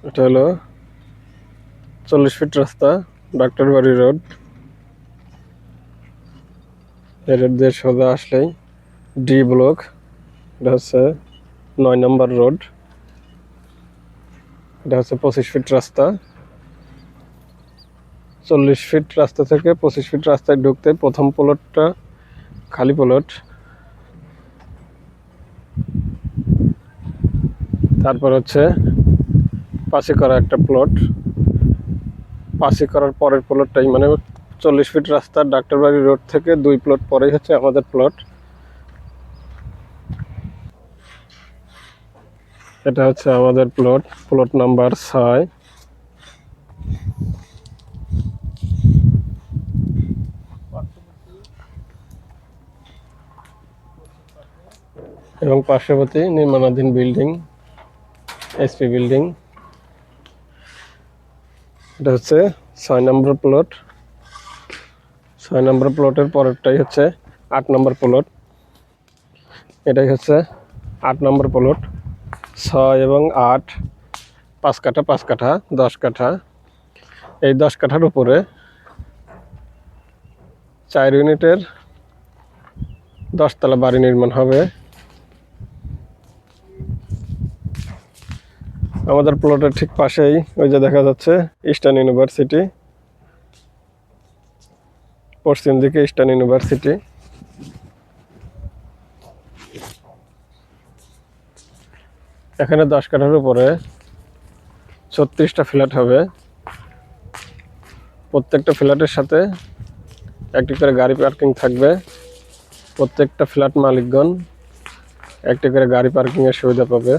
এটা হলো 40 ফিট রাস্তা, ডাক্তার বাড়ি রোড। এই রোড দিয়ে সোজা আসলেই ডি ব্লক। এটা হচ্ছে 9 নম্বর রোড। এটা হচ্ছে 25 ফিট রাস্তা। 40 ফিট রাস্তা থেকে 25 ফিট রাস্তায় ঢুকতে প্রথম প্লটটা খালি প্লট, তারপর হচ্ছে পাশে করা একটা প্লট, পাশে করার পরের প্লটটাই মানে 40 ফিট রাস্তা ডাক্তারবাড়ি রোড থেকে 2 প্লট পরেই হচ্ছে আমাদের প্লট। এটা হচ্ছে আমাদের প্লট, প্লট নাম্বার 6। এবং পার্শ্ববর্তী নির্মাণাধীন বিল্ডিং এসপি বিল্ডিং। এটা হচ্ছে 6 নম্বর প্লট। 6 নম্বর প্লটের পরেরটাই হচ্ছে 8 নম্বর প্লট। এটাই হচ্ছে 8 নম্বর প্লট। 6 এবং 8 5 কাঠা 5 কাঠা 10 কাঠা। এই 10 কাঠার উপরে 4 ইউনিটের 10 তলা বাড়ি নির্মাণ হবে। আমাদের প্লটের ঠিক পাশেই ওই যে দেখা যাচ্ছে ইস্টার্ন ইউনিভার্সিটি, পশ্চিম দিকে ইস্টার্ন ইউনিভার্সিটি। এখানে 10 কাঠার উপরে 36টা ফ্ল্যাট হবে। প্রত্যেকটা ফ্ল্যাটের সাথে একটি করে গাড়ি পার্কিং থাকবে। প্রত্যেকটা ফ্ল্যাট মালিকগণ একটি করে গাড়ি পার্কিংয়ের সুবিধা পাবে।